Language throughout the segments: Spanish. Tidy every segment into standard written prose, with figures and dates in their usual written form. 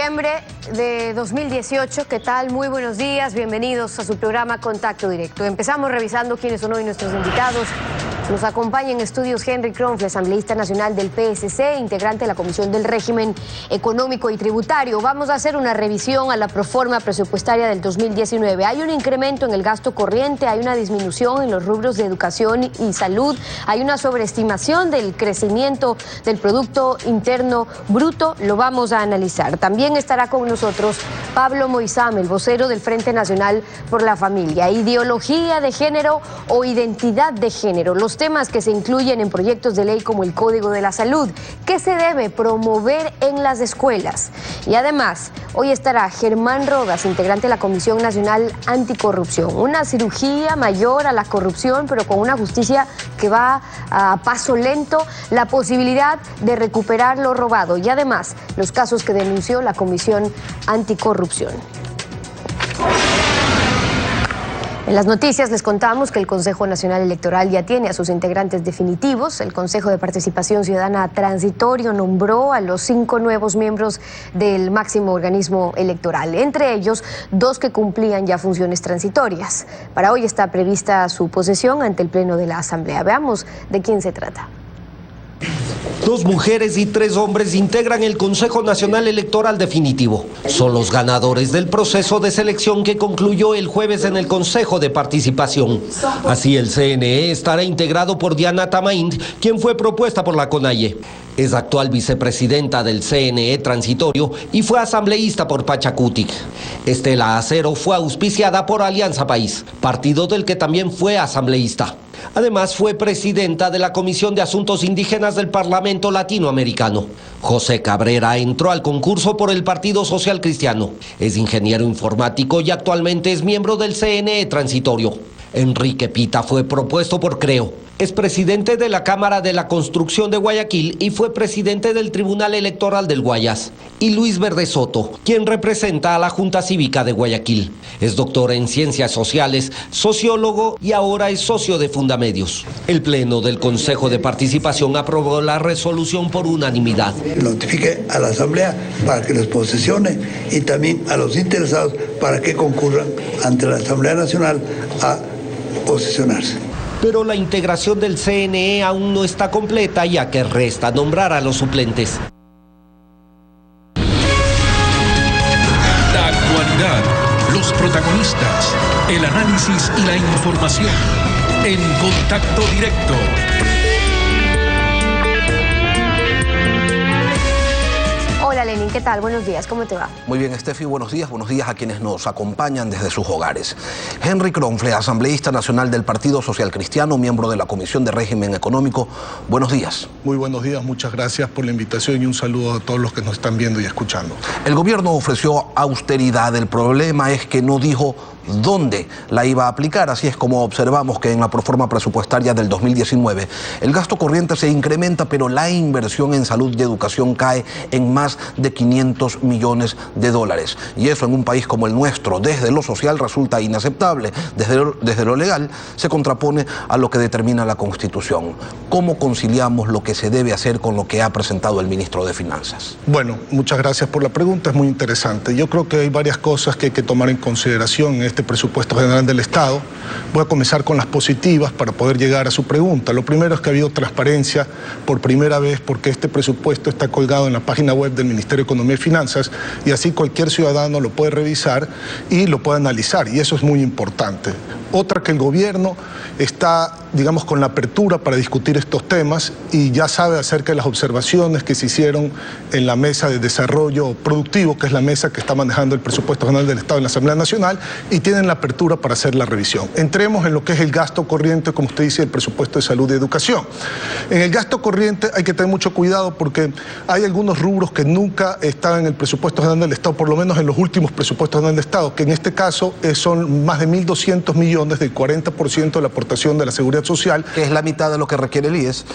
noviembre de 2018. ¿Qué tal? Muy buenos días. Bienvenidos a su programa Contacto Directo. Empezamos revisando quiénes son hoy nuestros invitados. Nos acompaña en estudios Henry Kronfle, asambleísta nacional del PSC, integrante de la Comisión del Régimen Económico y Tributario. Vamos a hacer una revisión a la proforma presupuestaria del 2019. Hay un incremento en el gasto corriente, hay una disminución en los rubros de educación y salud, hay una sobreestimación del crecimiento del Producto Interno Bruto. Lo vamos a analizar. También estará con nosotros Pablo Moizam, el vocero del Frente Nacional por la Familia. Ideología de género o identidad de género. Los temas que se incluyen en proyectos de ley como el Código de la Salud. ¿Qué se debe promover en las escuelas? Y además, hoy estará Germán Rodas, integrante de la Comisión Nacional Anticorrupción. Una cirugía mayor a la corrupción, pero con una justicia que va a paso lento, la posibilidad de recuperar lo robado y además los casos que denunció la Comisión Anticorrupción. En las noticias les contamos que el Consejo Nacional Electoral ya tiene a sus integrantes definitivos. El Consejo de Participación Ciudadana Transitorio nombró a los 5 nuevos miembros del máximo organismo electoral, entre ellos 2 que cumplían ya funciones transitorias. Para hoy está prevista su posesión ante el Pleno de la Asamblea. Veamos de quién se trata. 2 mujeres y 3 hombres integran el Consejo Nacional Electoral definitivo. Son los ganadores del proceso de selección que concluyó el jueves en el Consejo de Participación. Así, el CNE estará integrado por Diana Tamaint, quien fue propuesta por la CONAIE. Es actual vicepresidenta del CNE transitorio y fue asambleísta por Pachacutic. Estela Acero fue auspiciada por Alianza País, partido del que también fue asambleísta. Además, fue presidenta de la Comisión de Asuntos Indígenas del Parlamento Latinoamericano. José Cabrera entró al concurso por el Partido Social Cristiano. Es ingeniero informático y actualmente es miembro del CNE transitorio. Enrique Pita fue propuesto por Creo. Es presidente de la Cámara de la Construcción de Guayaquil y fue presidente del Tribunal Electoral del Guayas. Y Luis Verde Soto, quien representa a la Junta Cívica de Guayaquil. Es doctor en Ciencias Sociales, sociólogo y ahora es socio de Fundamedios. El Pleno del Consejo de Participación aprobó la resolución por unanimidad. Notifique a la Asamblea para que los posesione y también a los interesados para que concurran ante la Asamblea Nacional a posesionarse. Pero la integración del CNE aún no está completa, ya que resta nombrar a los suplentes. La actualidad, los protagonistas, el análisis y la información en Contacto Directo. Hola Lenin, ¿qué tal? Buenos días, ¿cómo te va? Muy bien, Estefi, buenos días a quienes nos acompañan desde sus hogares. Henry Kronfle, asambleísta nacional del Partido Social Cristiano, miembro de la Comisión de Régimen Económico, buenos días. Muy buenos días, muchas gracias por la invitación y un saludo a todos los que nos están viendo y escuchando. El gobierno ofreció austeridad, el problema es que no dijo dónde la iba a aplicar, así es como observamos que en la proforma presupuestaria del 2019 el gasto corriente se incrementa, pero la inversión en salud y educación cae en más de 500 millones de dólares. Y eso en un país como el nuestro, desde lo social resulta inaceptable, desde lo legal se contrapone a lo que determina la Constitución. ¿Cómo conciliamos lo que se debe hacer con lo que ha presentado el ministro de Finanzas? Bueno, muchas gracias por la pregunta, es muy interesante. Yo creo que hay varias cosas que hay que tomar en consideración en este presupuesto general del Estado. Voy a comenzar con las positivas para poder llegar a su pregunta. Lo primero es que ha habido transparencia por primera vez porque este presupuesto está colgado en la página web del Ministerio de Economía y Finanzas y así cualquier ciudadano lo puede revisar y lo puede analizar y eso es muy importante. Otra, que el gobierno está, digamos, con la apertura para discutir estos temas y ya sabe acerca de las observaciones que se hicieron en la mesa de desarrollo productivo, que es la mesa que está manejando el presupuesto general del Estado en la Asamblea Nacional, y tienen la apertura para hacer la revisión. Entremos en lo que es el gasto corriente, como usted dice, el presupuesto de salud y educación. En el gasto corriente hay que tener mucho cuidado porque hay algunos rubros que nunca están en el presupuesto general del Estado, por lo menos en los últimos presupuestos generales del Estado, que en este caso son más de 1.200 millones, del 40% de la aportación de la Seguridad Social. Que es la mitad de lo que requiere el IES.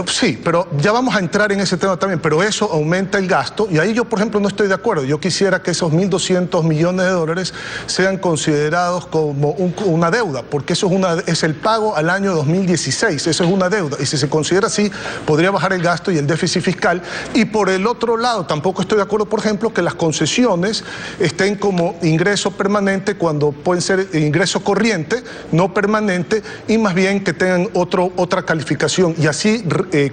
Sí, pero ya vamos a entrar en ese tema también, pero eso aumenta el gasto y ahí yo, por ejemplo, no estoy de acuerdo. Yo quisiera que esos 1.200 millones de dólares sean considerados considerados como una deuda, porque eso es el pago al año 2016, eso es una deuda, y si se considera así, podría bajar el gasto y el déficit fiscal. Y por el otro lado, tampoco estoy de acuerdo, por ejemplo, que las concesiones estén como ingreso permanente cuando pueden ser ingreso corriente, no permanente, y más bien que tengan otra calificación y así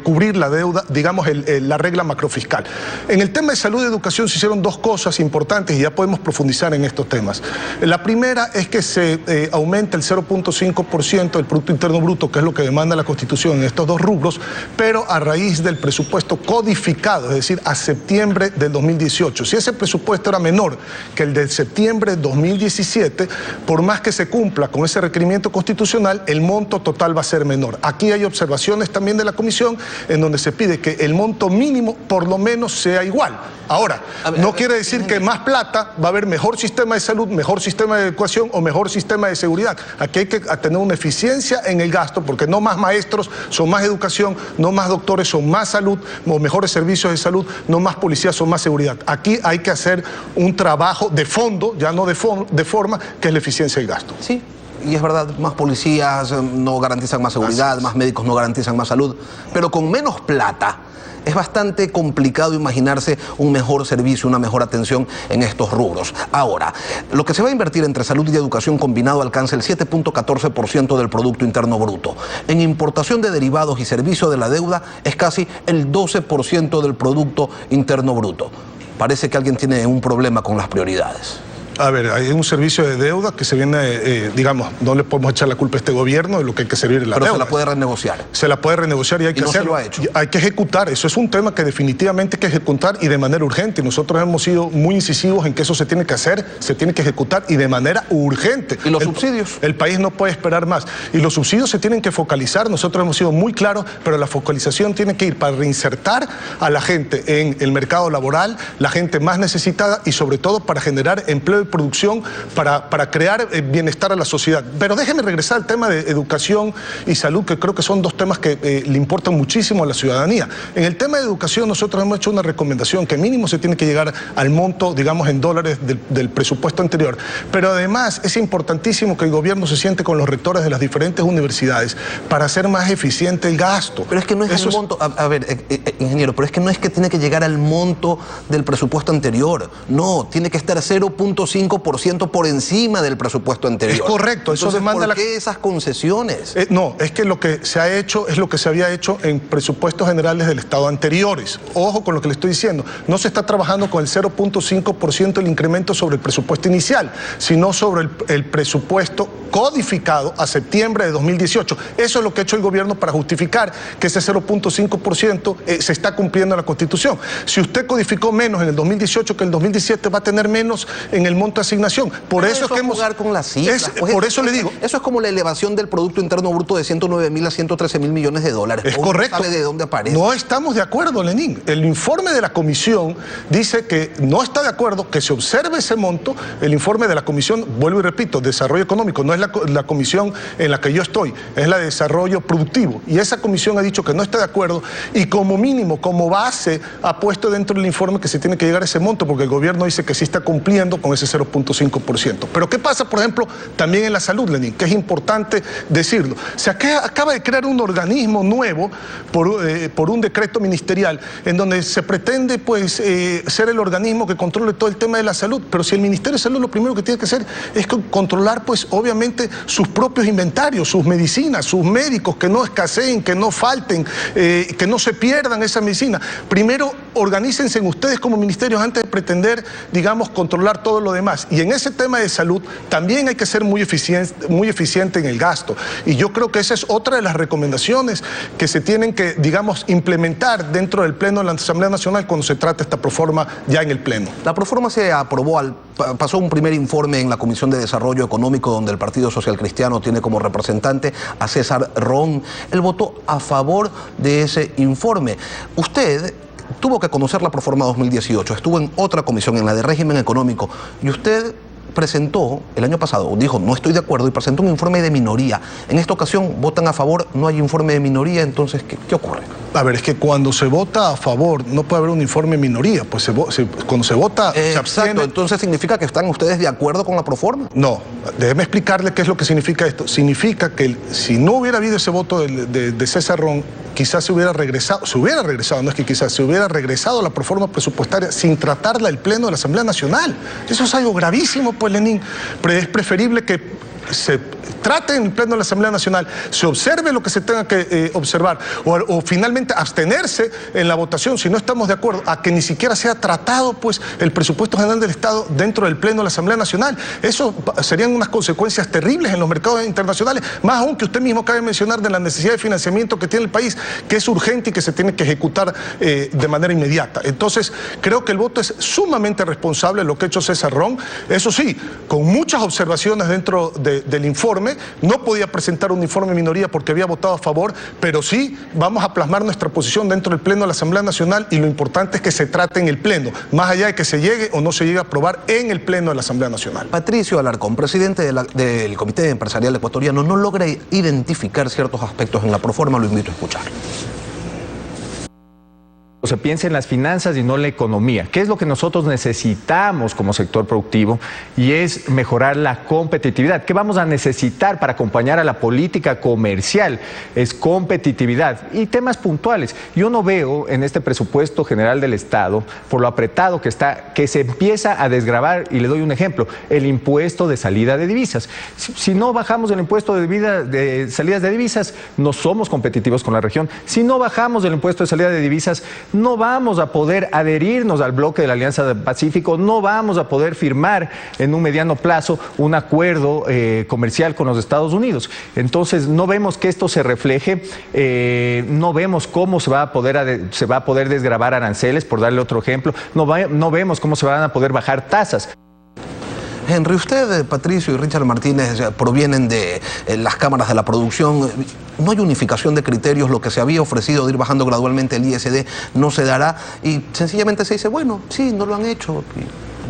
cubrir la deuda, digamos, la regla macrofiscal. En el tema de salud y educación se hicieron dos cosas importantes y ya podemos profundizar en estos temas. La primera es que se aumenta el 0.5% del Producto Interno Bruto, que es lo que demanda la Constitución en estos dos rubros, pero a raíz del presupuesto codificado, es decir, a septiembre del 2018. Si ese presupuesto era menor que el de septiembre de 2017, por más que se cumpla con ese requerimiento constitucional, el monto total va a ser menor. Aquí hay observaciones también de la Comisión en donde se pide que el monto mínimo por lo menos sea igual. Ahora, no quiere decir que más plata va a haber mejor sistema de salud, mejor sistema de educación o mejor sistema de seguridad. Aquí hay que tener una eficiencia en el gasto, porque no más maestros son más educación, no más doctores son más salud, o mejores servicios de salud, no más policías son más seguridad. Aquí hay que hacer un trabajo de fondo, ya no de forma, que es la eficiencia del gasto. Sí. Y es verdad, más policías no garantizan más seguridad, más médicos no garantizan más salud, pero con menos plata es bastante complicado imaginarse un mejor servicio, una mejor atención en estos rubros. Ahora, lo que se va a invertir entre salud y educación combinado alcanza el 7.14% del Producto Interno Bruto. En importación de derivados y servicio de la deuda es casi el 12% del Producto Interno Bruto. Parece que alguien tiene un problema con las prioridades. A ver, hay un servicio de deuda que se viene, digamos, no le podemos echar la culpa a este gobierno de lo que hay que servir en la deuda. Pero se la puede renegociar. Se la puede renegociar y hay que hacerlo. No se lo ha hecho. Hay que ejecutar. Eso es un tema que definitivamente hay que ejecutar y de manera urgente. Nosotros hemos sido muy incisivos en que eso se tiene que hacer, se tiene que ejecutar y de manera urgente. ¿Y los subsidios? El país no puede esperar más. Y los subsidios se tienen que focalizar. Nosotros hemos sido muy claros, pero la focalización tiene que ir para reinsertar a la gente en el mercado laboral, la gente más necesitada y sobre todo para generar empleo y producción para crear bienestar a la sociedad. Pero déjeme regresar al tema de educación y salud, que creo que son dos temas que le importan muchísimo a la ciudadanía. En el tema de educación nosotros hemos hecho una recomendación que mínimo se tiene que llegar al monto, digamos, en dólares del presupuesto anterior. Pero además es importantísimo que el gobierno se siente con los rectores de las diferentes universidades para hacer más eficiente el gasto. Pero es que no es el monto, a ver, ingeniero, pero es que no es que tiene que llegar al monto del presupuesto anterior. No, tiene que estar 0.5% por encima del presupuesto anterior. Es correcto, eso entonces, demanda ¿por qué esas concesiones? No, es que lo que se ha hecho es lo que se había hecho en presupuestos generales del Estado anteriores. Ojo con lo que le estoy diciendo. No se está trabajando con el 0.5% del incremento sobre el presupuesto inicial, sino sobre el presupuesto codificado a septiembre de 2018. Eso es lo que ha hecho el gobierno para justificar que ese 0.5% se está cumpliendo en la Constitución. Si usted codificó menos en el 2018 que en el 2017, va a tener menos en el monto de asignación. Por eso es que hemos... jugar con las cifras. Por eso le digo... Eso es como la elevación del Producto Interno Bruto de 109.000 a 113.000 millones de dólares. Es correcto. ¿Sabe de dónde aparece? No estamos de acuerdo, Lenín. El informe de la Comisión dice que no está de acuerdo que se observe ese monto. El informe de la Comisión, vuelvo y repito, Desarrollo Económico, no es la comisión en la que yo estoy, es la de Desarrollo Productivo. Y esa comisión ha dicho que no está de acuerdo y como mínimo, como base, ha puesto dentro del informe que se tiene que llegar a ese monto porque el gobierno dice que sí está cumpliendo con ese 0.5%. Pero ¿qué pasa, por ejemplo, también en la salud, Lenín? Que es importante decirlo. Se acaba de crear un organismo nuevo por un decreto ministerial en donde se pretende pues ser el organismo que controle todo el tema de la salud. Pero si el Ministerio de Salud lo primero que tiene que hacer es controlar pues obviamente sus propios inventarios, sus medicinas, sus médicos, que no escaseen, que no falten, que no se pierdan esa medicina. Primero organícense ustedes como ministerios antes de pretender, digamos, controlar todo lo demás. Y en ese tema de salud también hay que ser muy eficiente en el gasto. Y yo creo que esa es otra de las recomendaciones que se tienen que, digamos, implementar dentro del Pleno de la Asamblea Nacional cuando se trate esta proforma ya en el Pleno. La proforma se aprobó, pasó un primer informe en la Comisión de Desarrollo Económico donde el Partido Social Cristiano tiene como representante a César Ron. Él votó a favor de ese informe. Usted tuvo que conocer la proforma 2018, estuvo en otra comisión, en la de régimen económico, y usted presentó el año pasado, dijo no estoy de acuerdo y presentó un informe de minoría. En esta ocasión votan a favor, no hay informe de minoría, entonces ¿qué ocurre? A ver, es que cuando se vota a favor no puede haber un informe de minoría, pues cuando se vota se abstiene. Exacto, entonces ¿significa que están ustedes de acuerdo con la proforma? No, déjeme explicarle qué es lo que significa esto. Significa que si no hubiera habido ese voto de César Ron, quizás se hubiera regresado, no es que quizás, se hubiera regresado a la proforma presupuestaria sin tratarla el Pleno de la Asamblea Nacional. Eso es algo gravísimo, pues, Lenín. Pero es preferible que se trate en el Pleno de la Asamblea Nacional, se observe lo que se tenga que observar, o finalmente abstenerse en la votación si no estamos de acuerdo, a que ni siquiera sea tratado pues el presupuesto general del Estado dentro del Pleno de la Asamblea Nacional. Eso serían unas consecuencias terribles en los mercados internacionales, más aún que usted mismo acaba de mencionar de la necesidad de financiamiento que tiene el país, que es urgente y que se tiene que ejecutar de manera inmediata. Entonces, creo que el voto es sumamente responsable, lo que ha hecho César Ron, eso sí, con muchas observaciones dentro del informe. No podía presentar un informe de minoría porque había votado a favor, pero sí vamos a plasmar nuestra posición dentro del Pleno de la Asamblea Nacional y lo importante es que se trate en el Pleno, más allá de que se llegue o no se llegue a aprobar en el Pleno de la Asamblea Nacional. Patricio Alarcón, presidente del Comité Empresarial Ecuatoriano, no logra identificar ciertos aspectos en la proforma, lo invito a escuchar. Se piensa en las finanzas y no en la economía. ¿Qué es lo que nosotros necesitamos como sector productivo? Y es mejorar la competitividad. ¿Qué vamos a necesitar para acompañar a la política comercial? Es competitividad y temas puntuales. Yo no veo en este presupuesto general del Estado, por lo apretado que está, que se empieza a desgravar, y le doy un ejemplo, el impuesto de salida de divisas. Si no bajamos el impuesto de salidas de divisas, no somos competitivos con la región. Si no bajamos el impuesto de salida de divisas, no vamos a poder adherirnos al bloque de la Alianza del Pacífico, no vamos a poder firmar en un mediano plazo un acuerdo comercial con los Estados Unidos. Entonces no vemos que esto se refleje, no vemos cómo se va a poder desgravar aranceles, por darle otro ejemplo, no vemos cómo se van a poder bajar tasas. Henry, usted, Patricio y Richard Martínez provienen de las cámaras de la producción. No hay unificación de criterios, lo que se había ofrecido de ir bajando gradualmente el ISD no se dará y sencillamente se dice, bueno, sí, no lo han hecho.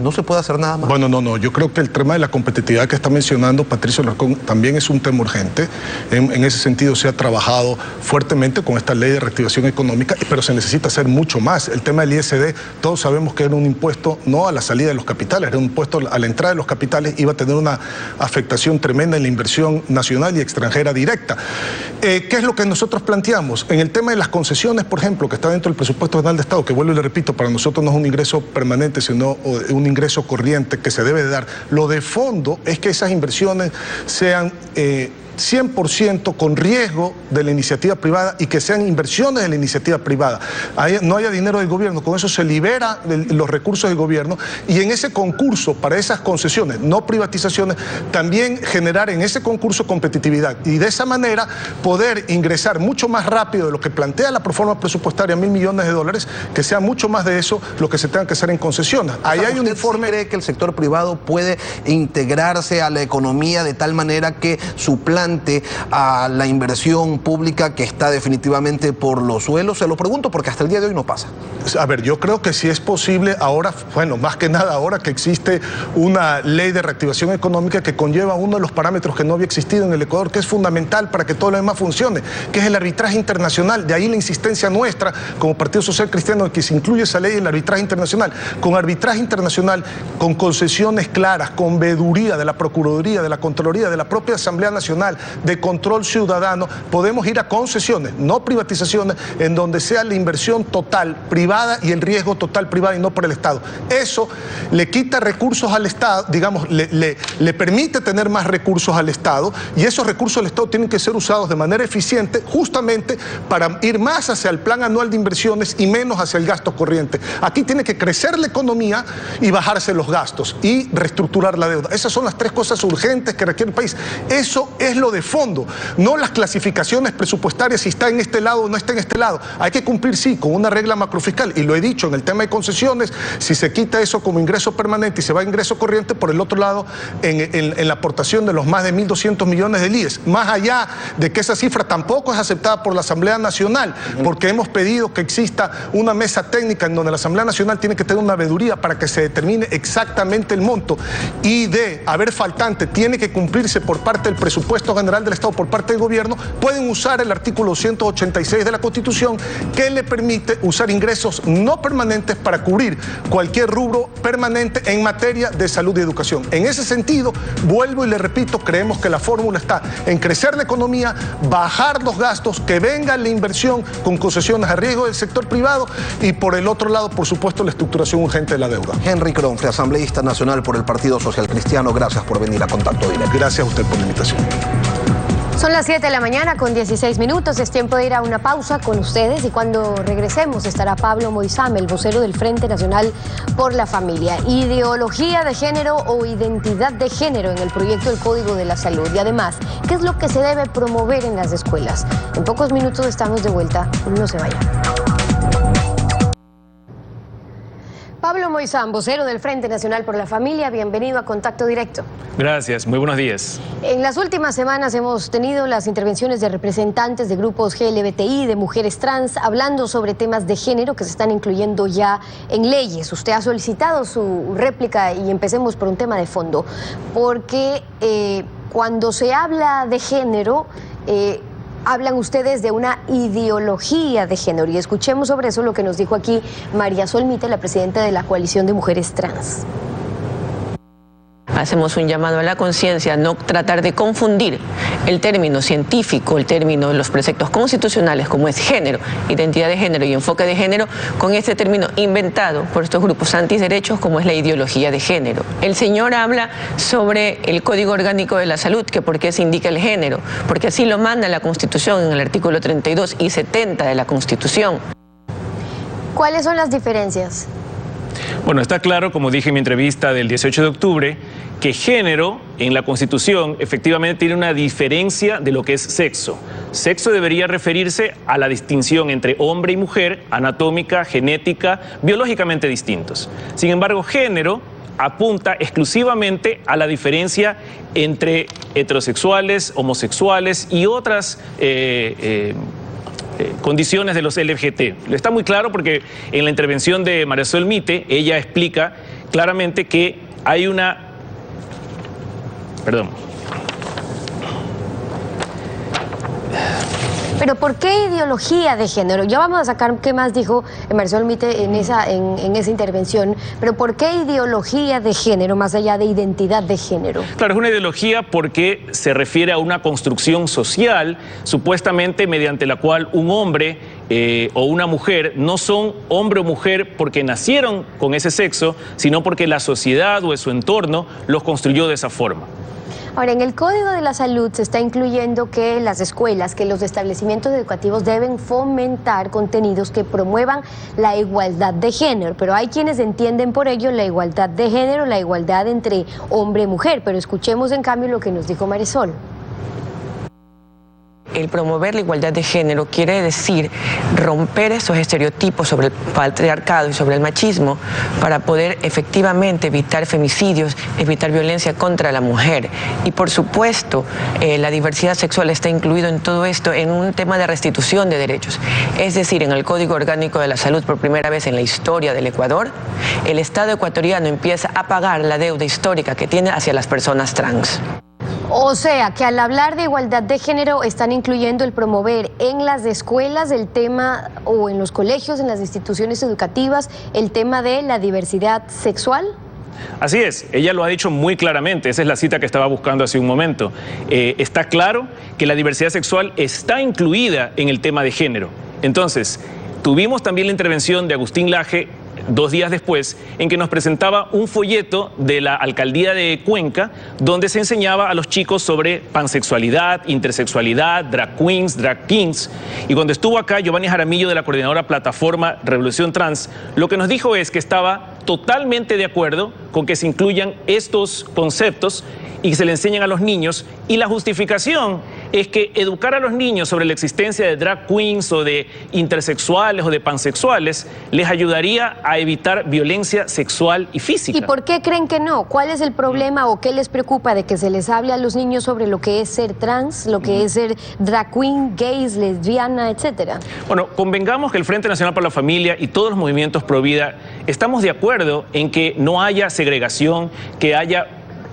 No se puede hacer nada más. Bueno, no. Yo creo que el tema de la competitividad que está mencionando Patricio Alarcón también es un tema urgente. En ese sentido se ha trabajado fuertemente con esta ley de reactivación económica, pero se necesita hacer mucho más. El tema del ISD, todos sabemos que era un impuesto no a la salida de los capitales, era un impuesto a la entrada de los capitales, iba a tener una afectación tremenda en la inversión nacional y extranjera directa. ¿Qué es lo que nosotros planteamos? En el tema de las concesiones, por ejemplo, que está dentro del presupuesto general de Estado, que vuelvo y le repito, para nosotros no es un ingreso permanente, sino un ingreso corriente que se debe de dar. Lo de fondo es que esas inversiones sean 100% con riesgo de la iniciativa privada y que sean inversiones de la iniciativa privada. No haya dinero del gobierno, con eso se libera los recursos del gobierno y en ese concurso para esas concesiones, no privatizaciones, también generar en ese concurso competitividad y de esa manera poder ingresar mucho más rápido de lo que plantea la proforma presupuestaria, $1.000 millones, que sea mucho más de eso lo que se tenga que hacer en concesiones. Ahí hay un informe. ¿Usted cree que el sector privado puede integrarse a la economía de tal manera que suplante a la inversión pública que está definitivamente por los suelos? Se lo pregunto porque hasta el día de hoy no pasa. A ver, yo creo que sí es posible ahora, bueno, más que nada ahora que existe una ley de reactivación económica que conlleva uno de los parámetros que no había existido en el Ecuador, que es fundamental para que todo lo demás funcione, que es el arbitraje internacional. De ahí la insistencia nuestra como Partido Social Cristiano de que se incluye esa ley del arbitraje internacional. Con arbitraje internacional, con concesiones claras, con veeduría de la Procuraduría, de la Contraloría, de la propia Asamblea Nacional, de control ciudadano, podemos ir a concesiones, no privatizaciones, en donde sea la inversión total privada y el riesgo total privado y no por el Estado. Eso le quita recursos al Estado, digamos, le permite tener más recursos al Estado y esos recursos del Estado tienen que ser usados de manera eficiente justamente para ir más hacia el plan anual de inversiones y menos hacia el gasto corriente. Aquí tiene que crecer la economía y bajarse los gastos y reestructurar la deuda. Esas son las tres cosas urgentes que requiere el país. Eso es lo lo de fondo, no las clasificaciones presupuestarias si está en este lado o no está en este lado. Hay que cumplir, sí, con una regla macrofiscal, y lo he dicho en el tema de concesiones, si se quita eso como ingreso permanente y se va a ingreso corriente, por el otro lado, en la aportación de los más de 1.200 millones del IES, más allá de que esa cifra tampoco es aceptada por la Asamblea Nacional, porque hemos pedido que exista una mesa técnica en donde la Asamblea Nacional tiene que tener una veeduría para que se determine exactamente el monto, y de haber faltante tiene que cumplirse por parte del presupuesto general del Estado, por parte del gobierno, pueden usar el artículo 186 de la Constitución, que le permite usar ingresos no permanentes para cubrir cualquier rubro permanente en materia de salud y educación. En ese sentido, vuelvo y le repito, creemos que la fórmula está en crecer la economía, bajar los gastos, que venga la inversión con concesiones a riesgo del sector privado, y por el otro lado, por supuesto, la estructuración urgente de la deuda. Henry Kronfle, asambleísta nacional por el Partido Social Cristiano, gracias por venir a Contacto Directo. Gracias a usted por la invitación. Son las 7 de la mañana con 16 minutos. Es tiempo de ir a una pausa con ustedes, y cuando regresemos estará Pablo Moizame, el vocero del Frente Nacional por la Familia. Ideología de género o identidad de género en el proyecto del Código de la Salud. Y además, ¿qué es lo que se debe promover en las escuelas? En pocos minutos estamos de vuelta. No se vayan. Pablo Moizame, vocero del Frente Nacional por la Familia, bienvenido a Contacto Directo. Gracias, muy buenos días. En las últimas semanas hemos tenido las intervenciones de representantes de grupos LGBTI, de mujeres trans, hablando sobre temas de género que se están incluyendo ya en leyes. Usted ha solicitado su réplica y empecemos por un tema de fondo, porque cuando se habla de género, hablan ustedes de una ideología de género, y escuchemos sobre eso lo que nos dijo aquí María Sol Mite, la presidenta de la Coalición de Mujeres Trans. Hacemos un llamado a la conciencia, no tratar de confundir el término científico, el término de los preceptos constitucionales, como es género, identidad de género y enfoque de género, con este término inventado por estos grupos antiderechos, como es la ideología de género. El señor habla sobre el Código Orgánico de la Salud, que por qué se indica el género, porque así lo manda la Constitución en el artículo 32 y 70 de la Constitución. ¿Cuáles son las diferencias? Bueno, está claro, como dije en mi entrevista del 18 de octubre, que género en la Constitución efectivamente tiene una diferencia de lo que es sexo. Sexo debería referirse a la distinción entre hombre y mujer, anatómica, genética, biológicamente distintos. Sin embargo, género apunta exclusivamente a la diferencia entre heterosexuales, homosexuales y otras condiciones de los LGBT. Está muy claro porque en la intervención de María Sol Mite, ella explica claramente que hay una... Pero ¿por qué ideología de género? Ya vamos a sacar qué más dijo María Sol Mite en esa intervención, pero ¿por qué ideología de género más allá de identidad de género? Claro, es una ideología porque se refiere a una construcción social, supuestamente mediante la cual un hombre o una mujer no son hombre o mujer porque nacieron con ese sexo, sino porque la sociedad o su entorno los construyó de esa forma. Ahora, en el Código de la Salud se está incluyendo que las escuelas, que los establecimientos educativos deben fomentar contenidos que promuevan la igualdad de género, pero hay quienes entienden por ello la igualdad de género, la igualdad entre hombre y mujer, pero escuchemos en cambio lo que nos dijo Marisol. El promover la igualdad de género quiere decir romper esos estereotipos sobre el patriarcado y sobre el machismo para poder efectivamente evitar femicidios, evitar violencia contra la mujer. Y por supuesto, la diversidad sexual está incluido en todo esto en un tema de restitución de derechos. Es decir, en el Código Orgánico de la Salud, por primera vez en la historia del Ecuador, el Estado ecuatoriano empieza a pagar la deuda histórica que tiene hacia las personas trans. O sea, que al hablar de igualdad de género están incluyendo el promover en las escuelas el tema, o en los colegios, en las instituciones educativas, el tema de la diversidad sexual. Así es, ella lo ha dicho muy claramente, esa es la cita que estaba buscando hace un momento. Está claro que la diversidad sexual está incluida en el tema de género. Entonces, tuvimos también la intervención de Agustín Laje 2 días después, en que nos presentaba un folleto de la alcaldía de Cuenca, donde se enseñaba a los chicos sobre pansexualidad, intersexualidad, drag queens, drag kings. Y cuando estuvo acá Giovanni Jaramillo, de la coordinadora plataforma Revolución Trans, lo que nos dijo es que estaba totalmente de acuerdo con que se incluyan estos conceptos y que se le enseñen a los niños, y la justificación es que educar a los niños sobre la existencia de drag queens o de intersexuales o de pansexuales les ayudaría a evitar violencia sexual y física. ¿Y por qué creen que no? ¿Cuál es el problema o qué les preocupa de que se les hable a los niños sobre lo que es ser trans, lo que es ser drag queen, gays, lesbiana, etcétera? Bueno, convengamos que el Frente Nacional para la Familia y todos los movimientos pro vida estamos de acuerdo en que no haya segregación, que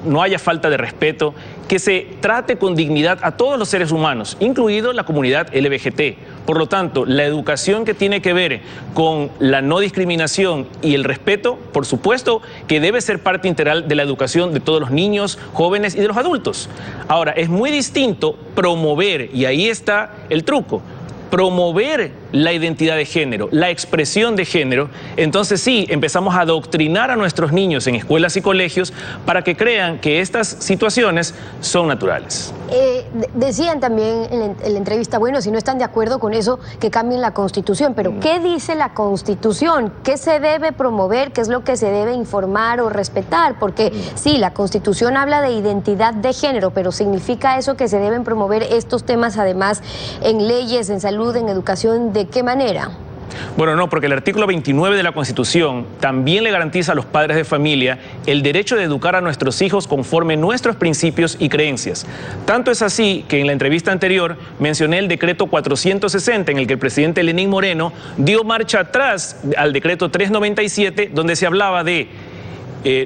no haya falta de respeto, que se trate con dignidad a todos los seres humanos, incluido la comunidad LGBTI. Por lo tanto, la educación que tiene que ver con la no discriminación y el respeto, por supuesto que debe ser parte integral de la educación de todos los niños, jóvenes y de los adultos. Ahora, es muy distinto promover, y ahí está el truco, promover la identidad de género, la expresión de género. Entonces sí, empezamos a adoctrinar a nuestros niños en escuelas y colegios para que crean que estas situaciones son naturales. Decían también en la entrevista, bueno, si no están de acuerdo con eso, que cambien la Constitución, pero ¿qué dice la Constitución? ¿Qué se debe promover? ¿Qué es lo que se debe informar o respetar? Porque sí, la Constitución habla de identidad de género, pero ¿significa eso que se deben promover estos temas además en leyes, en salud, en educación? ¿De qué manera? Bueno, no, porque el artículo 29 de la Constitución también le garantiza a los padres de familia el derecho de educar a nuestros hijos conforme nuestros principios y creencias. Tanto es así que en la entrevista anterior mencioné el decreto 460, en el que el presidente Lenín Moreno dio marcha atrás al decreto 397, donde se hablaba de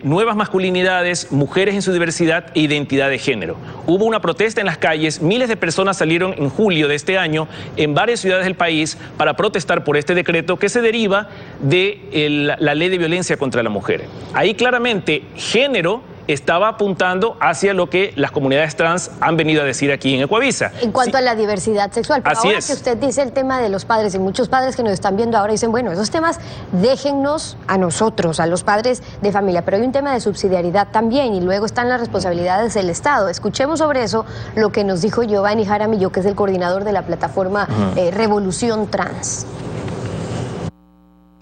nuevas masculinidades, mujeres en su diversidad e identidad de género. Hubo una protesta en las calles, miles de personas salieron en julio de este año en varias ciudades del país para protestar por este decreto que se deriva de la ley de violencia contra la mujer. Ahí claramente género estaba apuntando hacia lo que las comunidades trans han venido a decir aquí en Ecuavisa. En cuanto a la diversidad sexual. Pero así ahora es. Que usted dice el tema de los padres, y muchos padres que nos están viendo ahora dicen, bueno, esos temas déjennos a nosotros, a los padres de familia, pero hay un tema de subsidiariedad también, y luego están las responsabilidades del Estado. Escuchemos sobre eso lo que nos dijo Giovanni Jaramillo, que es el coordinador de la plataforma Revolución Trans.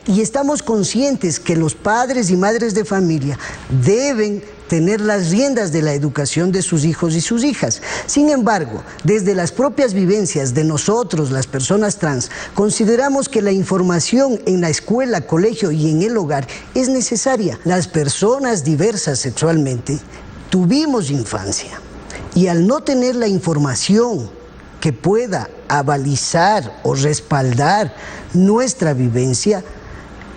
Y estamos conscientes que los padres y madres de familia deben tener las riendas de la educación de sus hijos y sus hijas. Sin embargo, desde las propias vivencias de nosotros, las personas trans, consideramos que la información en la escuela, colegio y en el hogar es necesaria. Las personas diversas sexualmente tuvimos infancia, y al no tener la información que pueda avalizar o respaldar nuestra vivencia,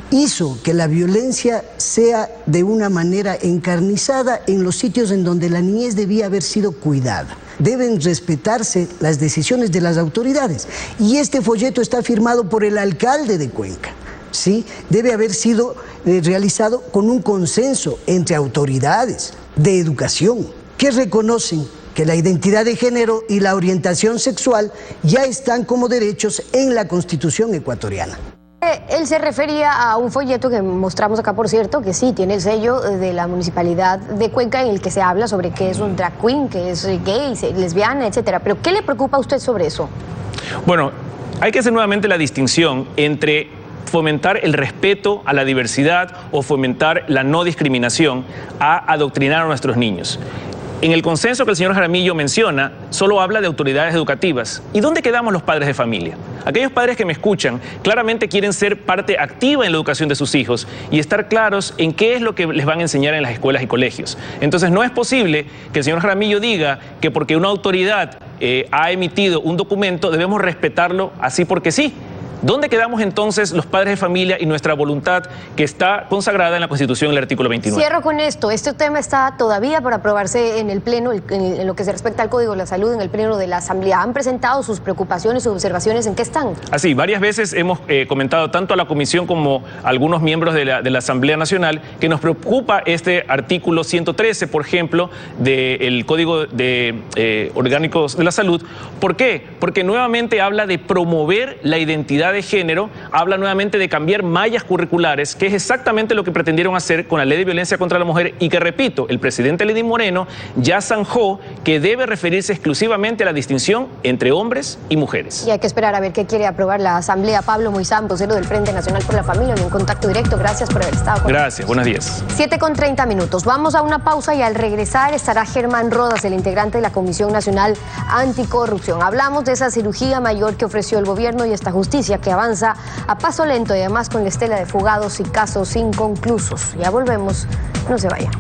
hizo que la violencia sea de una manera encarnizada en los sitios en donde la niñez debía haber sido cuidada. Deben respetarse las decisiones de las autoridades. Y este folleto está firmado por el alcalde de Cuenca. ¿Sí? Debe haber sido realizado con un consenso entre autoridades de educación que reconocen que la identidad de género y la orientación sexual ya están como derechos en la Constitución ecuatoriana. Él se refería a un folleto que mostramos acá, por cierto, que sí, tiene el sello de la Municipalidad de Cuenca, en el que se habla sobre qué es un drag queen, qué es gay, lesbiana, etcétera. Pero ¿qué le preocupa a usted sobre eso? Bueno, hay que hacer nuevamente la distinción entre fomentar el respeto a la diversidad o fomentar la no discriminación a adoctrinar a nuestros niños. En el consenso que el señor Jaramillo menciona, solo habla de autoridades educativas. ¿Y dónde quedamos los padres de familia? Aquellos padres que me escuchan claramente quieren ser parte activa en la educación de sus hijos y estar claros en qué es lo que les van a enseñar en las escuelas y colegios. Entonces no es posible que el señor Jaramillo diga que porque una autoridad ha emitido un documento debemos respetarlo así porque sí. ¿Dónde quedamos entonces los padres de familia y nuestra voluntad que está consagrada en la Constitución, el artículo 29? Cierro con esto. Este tema está todavía por aprobarse en el Pleno, en lo que se respecta al Código de la Salud, en el Pleno de la Asamblea. ¿Han presentado sus preocupaciones, sus observaciones? ¿En qué están? Así, varias veces hemos comentado tanto a la Comisión como a algunos miembros de la Asamblea Nacional que nos preocupa este artículo 113, por ejemplo, del Código de Orgánicos de la Salud. ¿Por qué? Porque nuevamente habla de promover la identidad equidad de género, habla nuevamente de cambiar mallas curriculares, que es exactamente lo que pretendieron hacer con la Ley de Violencia contra la Mujer y que, repito, el presidente Lenín Moreno ya zanjó que debe referirse exclusivamente a la distinción entre hombres y mujeres. Y hay que esperar a ver qué quiere aprobar la Asamblea. Pablo Moizán, vocero del Frente Nacional por la Familia, en Contacto Directo. Gracias por haber estado con nosotros. Gracias, buenos días. 7:30. Vamos a una pausa y al regresar estará Germán Rodas, el integrante de la Comisión Nacional Anticorrupción. Hablamos de esa cirugía mayor que ofreció el gobierno y esta justicia que avanza a paso lento y además con la estela de fugados y casos inconclusos. Ya volvemos, no se vayan.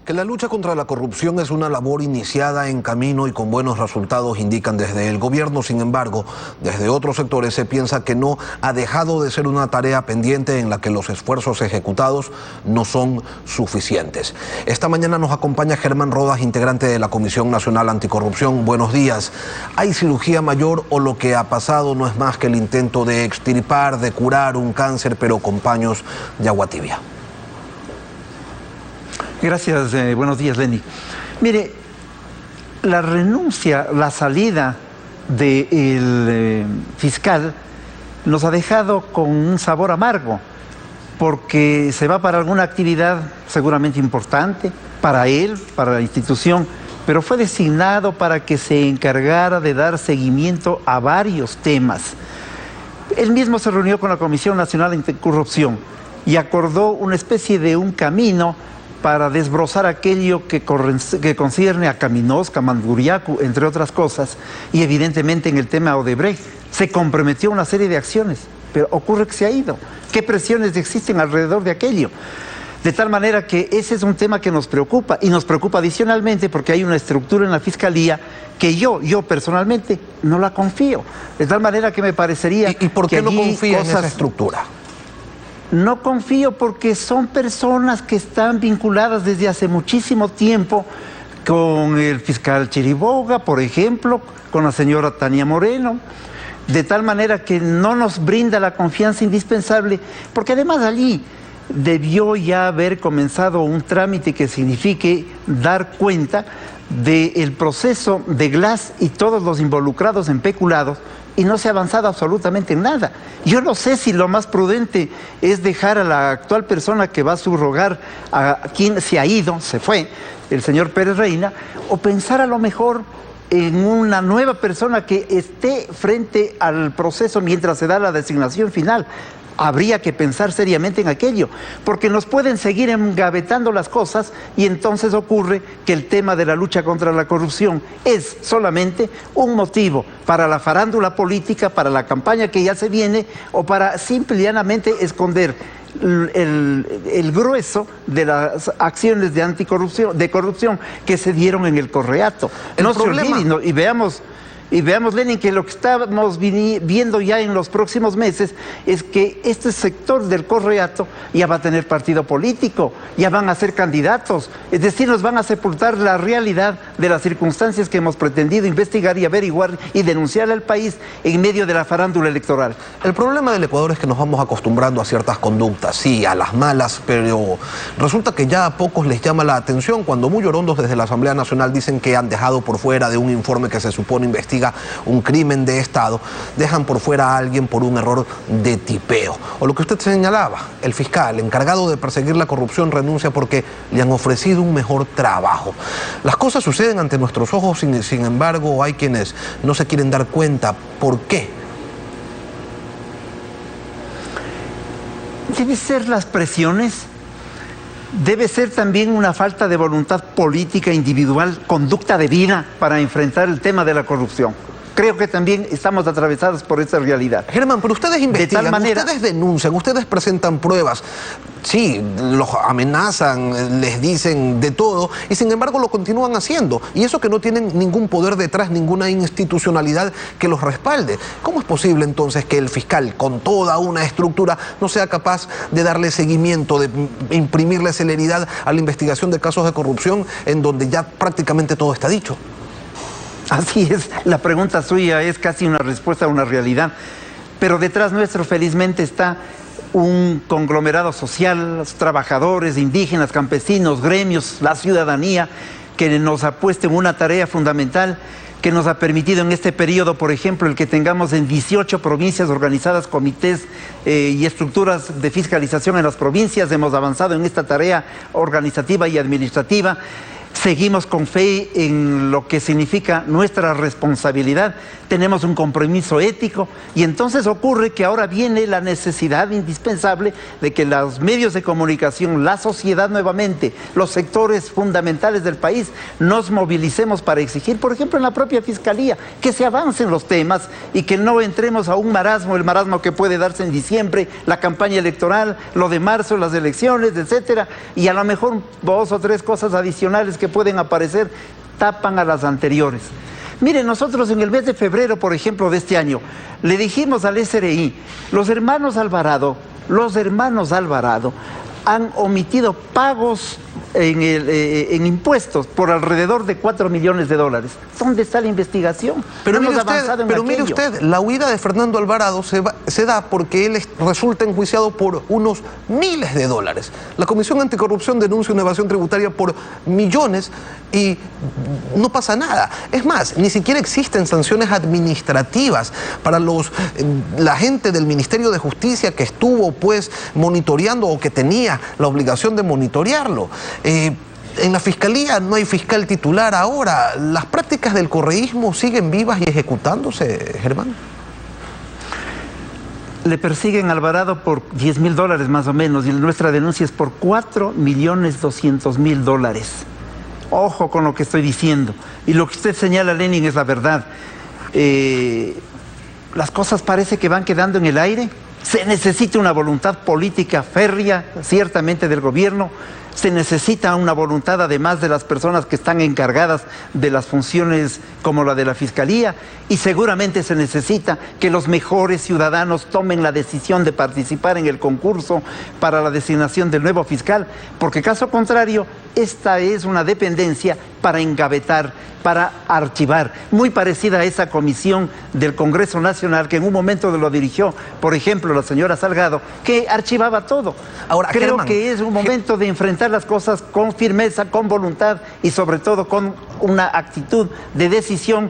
Que la lucha contra la corrupción es una labor iniciada en camino y con buenos resultados, indican desde el gobierno. Sin embargo, desde otros sectores se piensa que no ha dejado de ser una tarea pendiente en la que los esfuerzos ejecutados no son suficientes. Esta mañana nos acompaña Germán Rodas, integrante de la Comisión Nacional Anticorrupción. Buenos días. ¿Hay cirugía mayor o lo que ha pasado no es más que el intento de extirpar, de curar un cáncer, pero con paños de agua tibia? Gracias, buenos días, Lenny. Mire, la renuncia, la salida del fiscal nos ha dejado con un sabor amargo, porque se va para alguna actividad seguramente importante, para él, para la institución, pero fue designado para que se encargara de dar seguimiento a varios temas. Él mismo se reunió con la Comisión Nacional Anticorrupción y acordó una especie de un camino para desbrozar aquello que concierne a Caminosca, Manduriacu, entre otras cosas, y evidentemente en el tema Odebrecht. Se comprometió a una serie de acciones, pero ocurre que se ha ido. ¿Qué presiones existen alrededor de aquello? De tal manera que ese es un tema que nos preocupa, y nos preocupa adicionalmente porque hay una estructura en la Fiscalía que yo personalmente no la confío. De tal manera que me parecería... ¿Y por qué no confía en esa estructura? No confío porque son personas que están vinculadas desde hace muchísimo tiempo con el fiscal Chiriboga, por ejemplo, con la señora Tania Moreno, de tal manera que no nos brinda la confianza indispensable, porque además allí debió ya haber comenzado un trámite que signifique dar cuenta del proceso de Glass y todos los involucrados en peculados, y no se ha avanzado absolutamente en nada. Yo no sé si lo más prudente es dejar a la actual persona que va a subrogar a quien se ha ido, se fue, el señor Pérez Reina, o pensar a lo mejor en una nueva persona que esté frente al proceso mientras se da la designación final. Habría que pensar seriamente en aquello, porque nos pueden seguir engavetando las cosas y entonces ocurre que el tema de la lucha contra la corrupción es solamente un motivo para la farándula política, para la campaña que ya se viene, o para simple y llanamente esconder el grueso de las acciones de anticorrupción, de corrupción que se dieron en el Correato. No se olviden, y veamos, Lenin, que lo que estamos viendo ya en los próximos meses es que este sector del Correato ya va a tener partido político, ya van a ser candidatos, es decir, nos van a sepultar la realidad de las circunstancias que hemos pretendido investigar y averiguar y denunciar al país en medio de la farándula electoral. El problema del Ecuador es que nos vamos acostumbrando a ciertas conductas, sí, a las malas, pero resulta que ya a pocos les llama la atención cuando muy orondos desde la Asamblea Nacional dicen que han dejado por fuera de un informe que se supone investiga un crimen de Estado, dejan por fuera a alguien por un error de tipeo. O lo que usted señalaba, el fiscal encargado de perseguir la corrupción renuncia porque le han ofrecido un mejor trabajo. Las cosas suceden ante nuestros ojos, sin embargo, hay quienes no se quieren dar cuenta. ¿Por qué? Debe ser las presiones, debe ser también una falta de voluntad política individual, conducta de vida para enfrentar el tema de la corrupción. Creo que también estamos atravesados por esa realidad. Germán, pero ustedes investigan, ustedes denuncian, ustedes presentan pruebas. Sí, los amenazan, les dicen de todo y sin embargo lo continúan haciendo. Y eso que no tienen ningún poder detrás, ninguna institucionalidad que los respalde. ¿Cómo es posible entonces que el fiscal, con toda una estructura, no sea capaz de darle seguimiento, de imprimirle celeridad a la investigación de casos de corrupción en donde ya prácticamente todo está dicho? Así es, la pregunta suya es casi una respuesta a una realidad. Pero detrás nuestro, felizmente, está un conglomerado social, los trabajadores, indígenas, campesinos, gremios, la ciudadanía, que nos ha puesto en una tarea fundamental, que nos ha permitido en este periodo, por ejemplo, el que tengamos en 18 provincias organizadas comités y estructuras de fiscalización en las provincias. Hemos avanzado en esta tarea organizativa y administrativa. Seguimos con fe en lo que significa nuestra responsabilidad, tenemos un compromiso ético y entonces ocurre que ahora viene la necesidad indispensable de que los medios de comunicación, la sociedad nuevamente, los sectores fundamentales del país, nos movilicemos para exigir, por ejemplo, en la propia Fiscalía, que se avancen los temas y que no entremos a un marasmo, el marasmo que puede darse en diciembre, la campaña electoral, lo de marzo, las elecciones, etcétera, y a lo mejor 2 o 3 cosas adicionales que pueden aparecer tapan a las anteriores. Miren, nosotros en el mes de febrero, por ejemplo, de este año, le dijimos al SRI, los hermanos Alvarado han omitido pagos en impuestos por alrededor de $4 millones. ¿Dónde está la investigación? Pero mire usted, la huida de Fernando Alvarado se da porque él resulta enjuiciado por unos miles de dólares. La Comisión Anticorrupción denuncia una evasión tributaria por millones y no pasa nada. Es más, ni siquiera existen sanciones administrativas para la gente del Ministerio de Justicia que estuvo pues monitoreando o que tenía la obligación de monitorearlo. En la Fiscalía no hay fiscal titular ahora. ¿Las prácticas del correísmo siguen vivas y ejecutándose, Germán? Le persiguen a Alvarado por $10.000 más o menos y nuestra denuncia es por $4.200.000. Ojo con lo que estoy diciendo. Y lo que usted señala, Lenin, es la verdad. Las cosas parece que van quedando en el aire. Se necesita una voluntad política férrea, ciertamente, del gobierno. Se necesita una voluntad además de las personas que están encargadas de las funciones como la de la Fiscalía y seguramente se necesita que los mejores ciudadanos tomen la decisión de participar en el concurso para la designación del nuevo fiscal, porque caso contrario, esta es una dependencia para engavetar, para archivar, muy parecida a esa comisión del Congreso Nacional que en un momento lo dirigió, por ejemplo, la señora Salgado, que archivaba todo. Ahora, creo Germán, que es un momento de enfrentar las cosas con firmeza, con voluntad y sobre todo con una actitud de decisión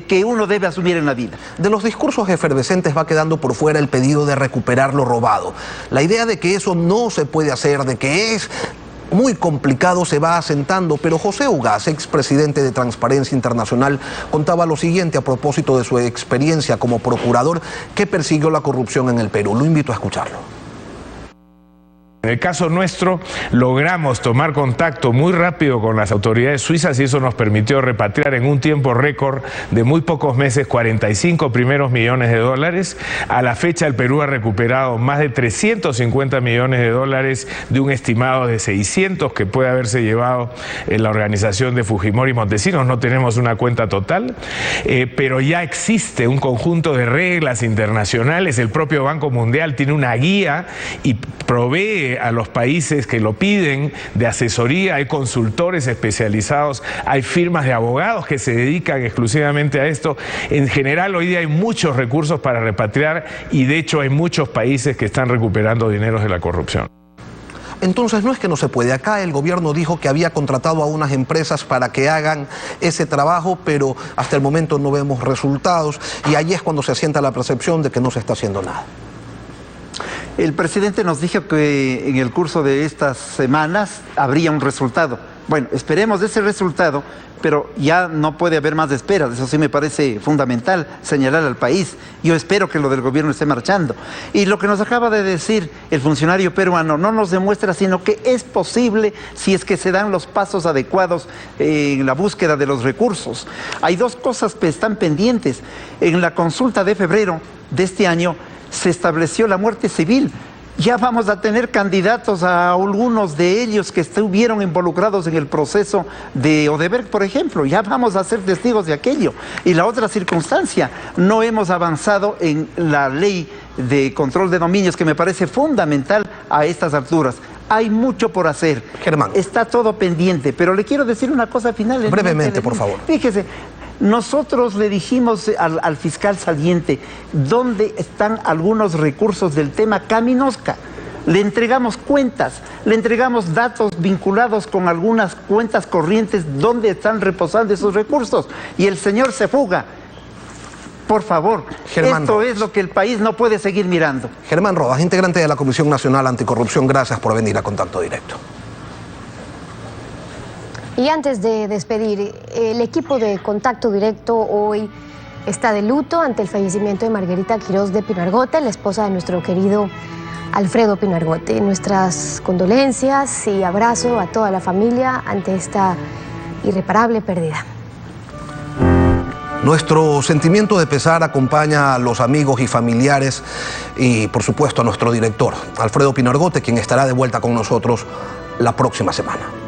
que uno debe asumir en la vida. De los discursos efervescentes va quedando por fuera el pedido de recuperar lo robado. La idea de que eso no se puede hacer, de que es muy complicado, se va asentando, pero José Ugaz, expresidente de Transparencia Internacional, contaba lo siguiente a propósito de su experiencia como procurador que persiguió la corrupción en el Perú. Lo invito a escucharlo. En el caso nuestro, logramos tomar contacto muy rápido con las autoridades suizas y eso nos permitió repatriar en un tiempo récord de muy pocos meses 45 primeros millones de dólares. A la fecha, el Perú ha recuperado más de 350 millones de dólares de un estimado de 600 que puede haberse llevado en la organización de Fujimori y Montesinos. No tenemos una cuenta total, pero ya existe un conjunto de reglas internacionales. El propio Banco Mundial tiene una guía y provee a los países que lo piden de asesoría, hay consultores especializados, hay firmas de abogados que se dedican exclusivamente a esto. En general hoy día hay muchos recursos para repatriar y de hecho hay muchos países que están recuperando dineros de la corrupción. Entonces no es que no se puede. Acá el gobierno dijo que había contratado a unas empresas para que hagan ese trabajo, pero hasta el momento no vemos resultados y ahí es cuando se asienta la percepción de que no se está haciendo nada. El presidente nos dijo que en el curso de estas semanas habría un resultado. Bueno, esperemos ese resultado, pero ya no puede haber más esperas. Eso sí me parece fundamental señalar al país. Yo espero que lo del gobierno esté marchando. Y lo que nos acaba de decir el funcionario peruano no nos demuestra sino que es posible si es que se dan los pasos adecuados en la búsqueda de los recursos. Hay 2 cosas que están pendientes. En la consulta de febrero de este año se estableció la muerte civil. Ya vamos a tener candidatos a algunos de ellos que estuvieron involucrados en el proceso de Odebrecht, por ejemplo. Ya vamos a ser testigos de aquello. Y la otra circunstancia, no hemos avanzado en la ley de control de dominios, que me parece fundamental a estas alturas. Hay mucho por hacer. Germán. Está todo pendiente, pero le quiero decir una cosa final. Brevemente, por favor. Fíjese. Nosotros le dijimos al fiscal saliente dónde están algunos recursos del tema Caminosca. Le entregamos cuentas, le entregamos datos vinculados con algunas cuentas corrientes donde están reposando esos recursos y el señor se fuga. Por favor, Germán esto Rodas. es lo que el país no puede seguir mirando. Germán Rodas, integrante de la Comisión Nacional Anticorrupción, gracias por venir a Contacto Directo. Y antes de despedir, el equipo de Contacto Directo hoy está de luto ante el fallecimiento de Margarita Quirós de Pino Argote, la esposa de nuestro querido Alfredo Pino Argote. Nuestras condolencias y abrazo a toda la familia ante esta irreparable pérdida. Nuestro sentimiento de pesar acompaña a los amigos y familiares y, por supuesto, a nuestro director, Alfredo Pino Argote, quien estará de vuelta con nosotros la próxima semana.